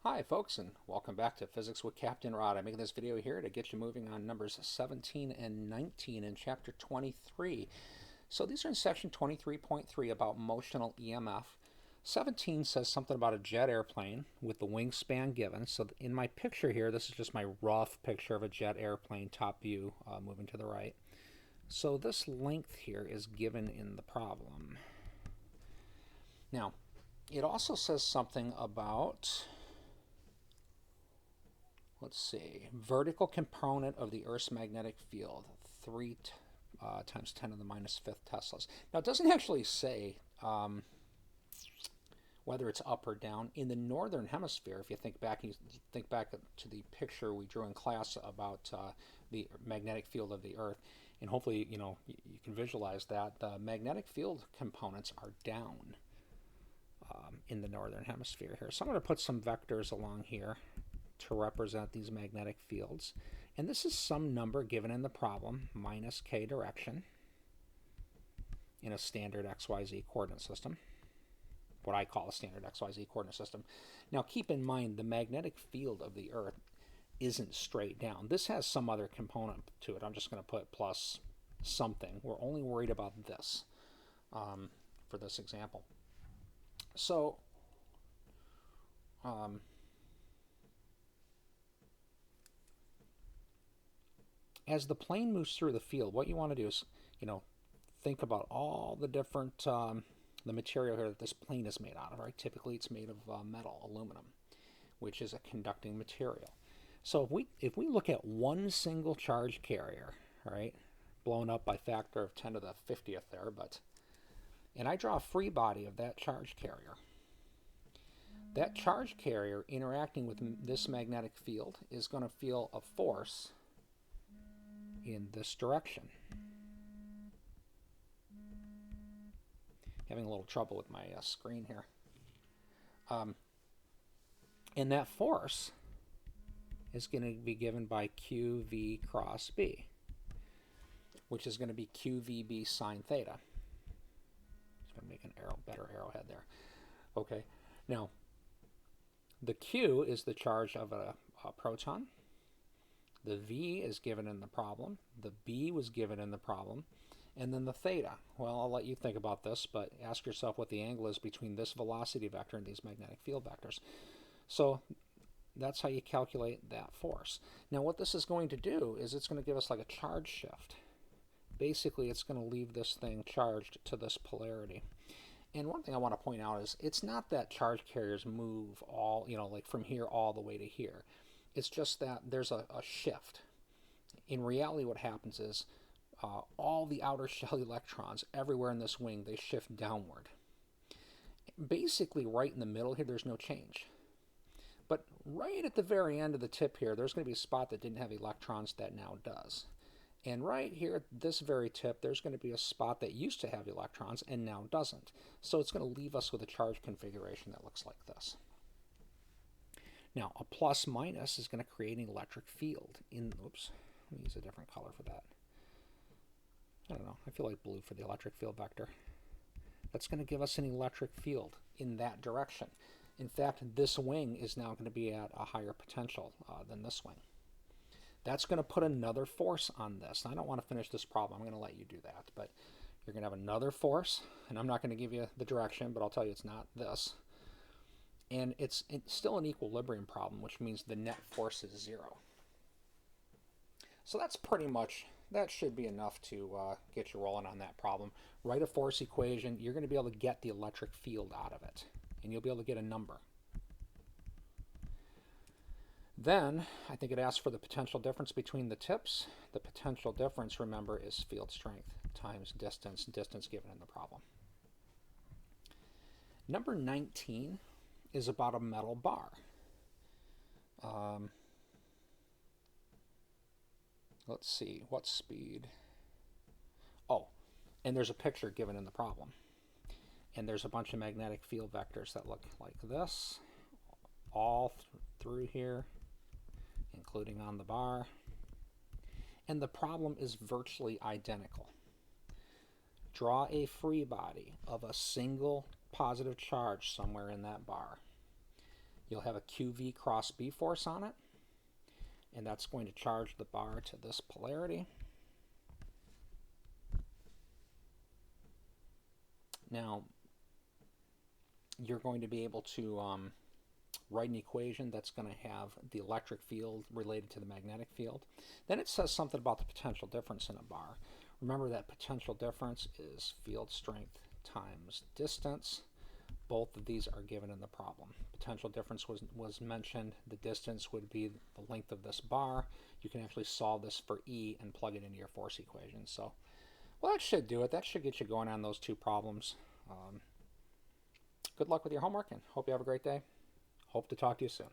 Hi folks, and welcome back to Physics with Captain Rod. I'm making this video here to get you moving on numbers 17 and 19 in chapter 23. So these are in section 23.3 about motional EMF. 17 says something about a jet airplane with the wingspan given. So in my picture here, this is just my rough picture of a jet airplane, top view, moving to the right. So this length here is given in the problem. Now, it also says something about, let's see, vertical component of the Earth's magnetic field, 3 times 10 to the minus 5th Teslas. Now, it doesn't actually say whether it's up or down. In the northern hemisphere, if you think back to the picture we drew in class about the magnetic field of the Earth, and hopefully you can visualize that the magnetic field components are down in the northern hemisphere here. So I'm going to put some vectors along here to represent these magnetic fields. And this is some number given in the problem, minus k direction, in a standard XYZ coordinate system, what I call a standard XYZ coordinate system. Now keep in mind the magnetic field of the Earth isn't straight down. This has some other component to it. I'm just going to put plus something. We're only worried about this for this example. So as the plane moves through the field, what you want to do is, think about all the different, the material here that this plane is made out of, right? Typically it's made of metal, aluminum, which is a conducting material. So if we look at one single charge carrier, right, blown up by factor of 10 to the 50th there, and I draw a free body of that charge carrier, that charge carrier interacting with this magnetic field is going to feel a force in this direction. Having a little trouble with my screen here. And that force is going to be given by QV cross B, which is going to be QVB sine theta. Just going to make an better arrowhead there. Okay, now the Q is the charge of a proton. The V is given in the problem. The B was given in the problem. And then the theta. Well, I'll let you think about this, but ask yourself what the angle is between this velocity vector and these magnetic field vectors. So that's how you calculate that force. Now what this is going to do is it's going to give us like a charge shift. Basically, it's going to leave this thing charged to this polarity. And one thing I want to point out is it's not that charge carriers move all, like from here all the way to here. It's just that there's a shift. In reality, what happens is all the outer shell electrons everywhere in this wing, they shift downward. Basically, right in the middle here, there's no change. But right at the very end of the tip here, there's going to be a spot that didn't have electrons that now does. And right here at this very tip, there's going to be a spot that used to have electrons and now doesn't. So it's going to leave us with a charge configuration that looks like this. Now, a plus minus is going to create an electric field oops, let me use a different color for that. I don't know, I feel like blue for the electric field vector. That's going to give us an electric field in that direction. In fact, this wing is now going to be at a higher potential than this wing. That's going to put another force on this. Now, I don't want to finish this problem. I'm going to let you do that. But you're going to have another force, and I'm not going to give you the direction, but I'll tell you it's not this. And it's still an equilibrium problem, which means the net force is 0. So that's pretty much, that should be enough to get you rolling on that problem. Write a force equation. You're going to be able to get the electric field out of it, and you'll be able to get a number. Then, I think it asks for the potential difference between the tips. The potential difference, remember, is field strength times distance given in the problem. Number 19 is about a metal bar. Let's see, what speed? Oh, and there's a picture given in the problem. And there's a bunch of magnetic field vectors that look like this, all through here, including on the bar. And the problem is virtually identical. Draw a free body of a single positive charge somewhere in that bar. You'll have a QV cross B force on it, and that's going to charge the bar to this polarity. Now, you're going to be able to write an equation that's going to have the electric field related to the magnetic field. Then it says something about the potential difference in a bar. Remember that potential difference is field strength times distance. Both of these are given in the problem. Potential difference was mentioned. The distance would be the length of this bar. You can actually solve this for E and plug it into your force equation. So, well, that should do it. That should get you going on those two problems. Good luck with your homework, and hope you have a great day. Hope to talk to you soon.